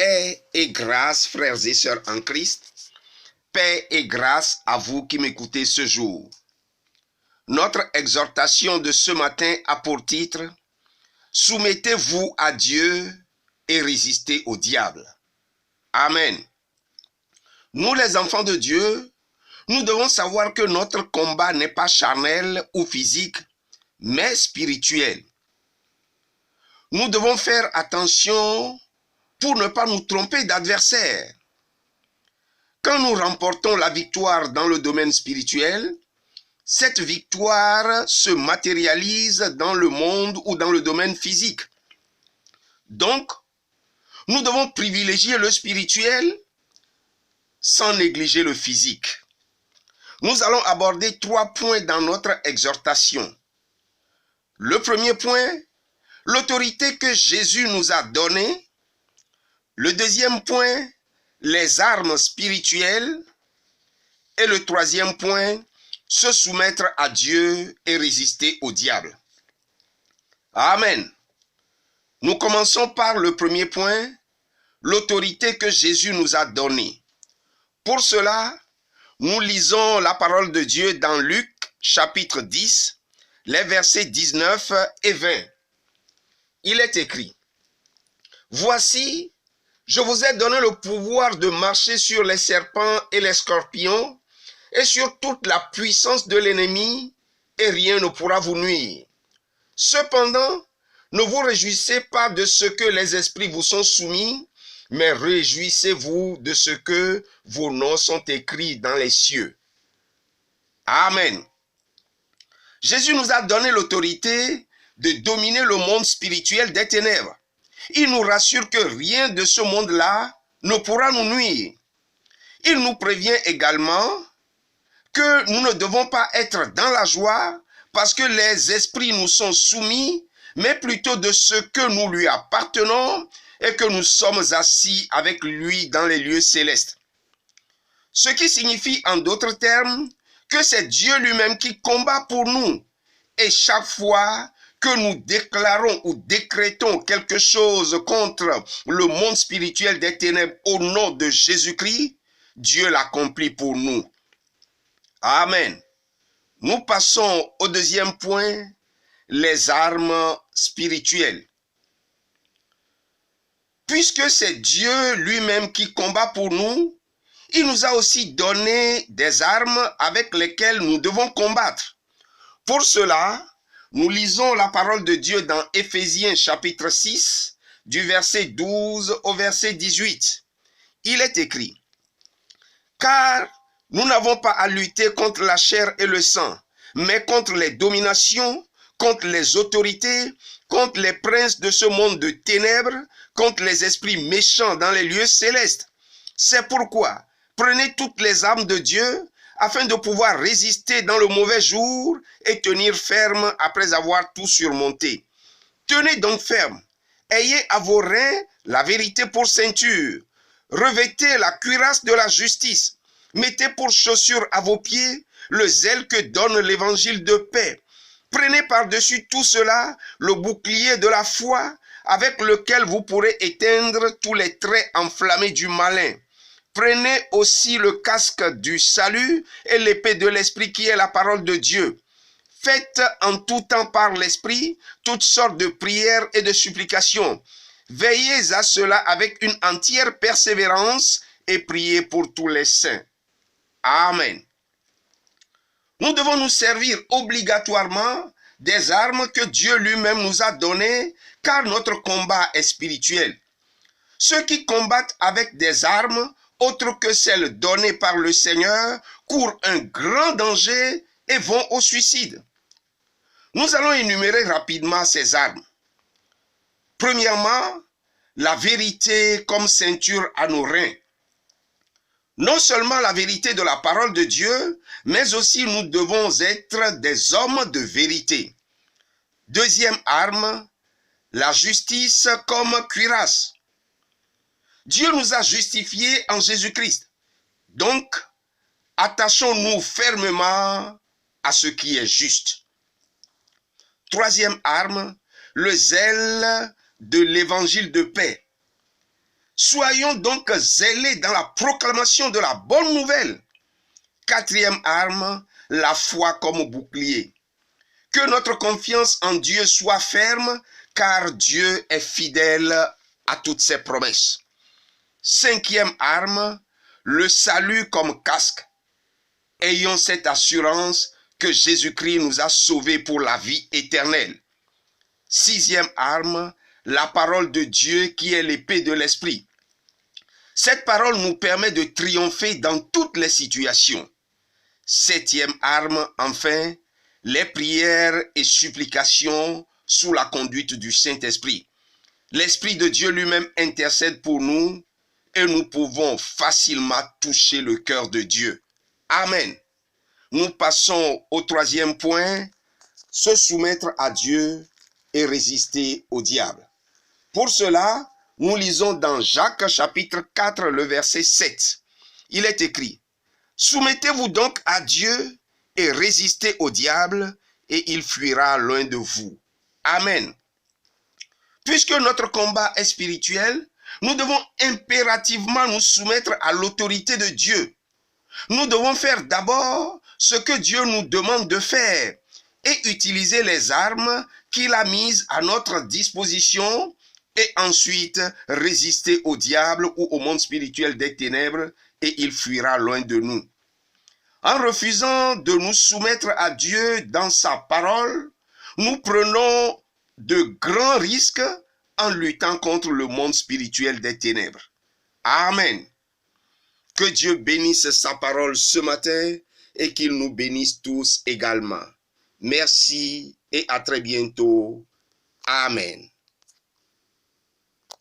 Paix et grâce, frères et sœurs en Christ. Paix et grâce à vous qui m'écoutez ce jour. Notre exhortation de ce matin a pour titre « Soumettez-vous à Dieu et résistez au diable ». Amen. Nous les enfants de Dieu, nous devons savoir que notre combat n'est pas charnel ou physique, mais spirituel. Nous devons faire attention pour ne pas nous tromper d'adversaire. Quand nous remportons la victoire dans le domaine spirituel, cette victoire se matérialise dans le monde ou dans le domaine physique. Donc, nous devons privilégier le spirituel sans négliger le physique. Nous allons aborder 3 points dans notre exhortation. Le premier point, l'autorité que Jésus nous a donnée. Le deuxième point, les armes spirituelles. Et le troisième point, se soumettre à Dieu et résister au diable. Amen. Nous commençons par le premier point, l'autorité que Jésus nous a donnée. Pour cela, nous lisons la parole de Dieu dans Luc, chapitre 10, les versets 19 et 20. Il est écrit, « Voici, je vous ai donné le pouvoir de marcher sur les serpents et les scorpions, et sur toute la puissance de l'ennemi, et rien ne pourra vous nuire. Cependant, ne vous réjouissez pas de ce que les esprits vous sont soumis, mais réjouissez-vous de ce que vos noms sont écrits dans les cieux. » Amen. Jésus nous a donné l'autorité de dominer le monde spirituel des ténèbres. Il nous rassure que rien de ce monde-là ne pourra nous nuire. Il nous prévient également que nous ne devons pas être dans la joie parce que les esprits nous sont soumis, mais plutôt de ce que nous lui appartenons et que nous sommes assis avec lui dans les lieux célestes. Ce qui signifie en d'autres termes que c'est Dieu lui-même qui combat pour nous. Et chaque fois que nous déclarons ou décrétons quelque chose contre le monde spirituel des ténèbres au nom de Jésus-Christ, Dieu l'accomplit pour nous. Amen. Nous passons au deuxième point, les armes spirituelles. Puisque c'est Dieu lui-même qui combat pour nous, il nous a aussi donné des armes avec lesquelles nous devons combattre. Pour cela, nous lisons la parole de Dieu dans Éphésiens chapitre 6, du verset 12 au verset 18. Il est écrit, « Car nous n'avons pas à lutter contre la chair et le sang, mais contre les dominations, contre les autorités, contre les princes de ce monde de ténèbres, contre les esprits méchants dans les lieux célestes. C'est pourquoi, prenez toutes les armes de Dieu, afin de pouvoir résister dans le mauvais jour et tenir ferme après avoir tout surmonté. Tenez donc ferme, ayez à vos reins la vérité pour ceinture, revêtez la cuirasse de la justice, mettez pour chaussure à vos pieds le zèle que donne l'évangile de paix. Prenez par-dessus tout cela le bouclier de la foi avec lequel vous pourrez éteindre tous les traits enflammés du malin. Prenez aussi le casque du salut et l'épée de l'esprit qui est la parole de Dieu. Faites en tout temps par l'esprit toutes sortes de prières et de supplications. Veillez à cela avec une entière persévérance et priez pour tous les saints. Amen. Nous devons nous servir obligatoirement des armes que Dieu lui-même nous a données, car notre combat est spirituel. Ceux qui combattent avec des armes autres que celles données par le Seigneur courent un grand danger et vont au suicide. Nous allons énumérer rapidement ces armes. Premièrement, la vérité comme ceinture à nos reins. Non seulement la vérité de la parole de Dieu, mais aussi nous devons être des hommes de vérité. Deuxième arme, la justice comme cuirasse. Dieu nous a justifiés en Jésus-Christ. Donc, attachons-nous fermement à ce qui est juste. Troisième arme, le zèle de l'évangile de paix. Soyons donc zélés dans la proclamation de la bonne nouvelle. Quatrième arme, la foi comme bouclier. Que notre confiance en Dieu soit ferme, car Dieu est fidèle à toutes ses promesses. Cinquième arme, le salut comme casque. Ayons cette assurance que Jésus-Christ nous a sauvés pour la vie éternelle. Sixième arme, la parole de Dieu qui est l'épée de l'esprit. Cette parole nous permet de triompher dans toutes les situations. Septième arme, enfin, les prières et supplications sous la conduite du Saint-Esprit. L'Esprit de Dieu lui-même intercède pour nous et nous pouvons facilement toucher le cœur de Dieu. Amen. Nous passons au troisième point, se soumettre à Dieu et résister au diable. Pour cela, nous lisons dans Jacques chapitre 4, le verset 7. Il est écrit, « Soumettez-vous donc à Dieu et résistez au diable, et il fuira loin de vous. » Amen. Puisque notre combat est spirituel, nous devons impérativement nous soumettre à l'autorité de Dieu. Nous devons faire d'abord ce que Dieu nous demande de faire et utiliser les armes qu'il a mises à notre disposition et ensuite résister au diable ou au monde spirituel des ténèbres et il fuira loin de nous. En refusant de nous soumettre à Dieu dans sa parole, nous prenons de grands risques en luttant contre le monde spirituel des ténèbres. Amen. Que Dieu bénisse sa parole ce matin et qu'il nous bénisse tous également. Merci et à très bientôt. Amen.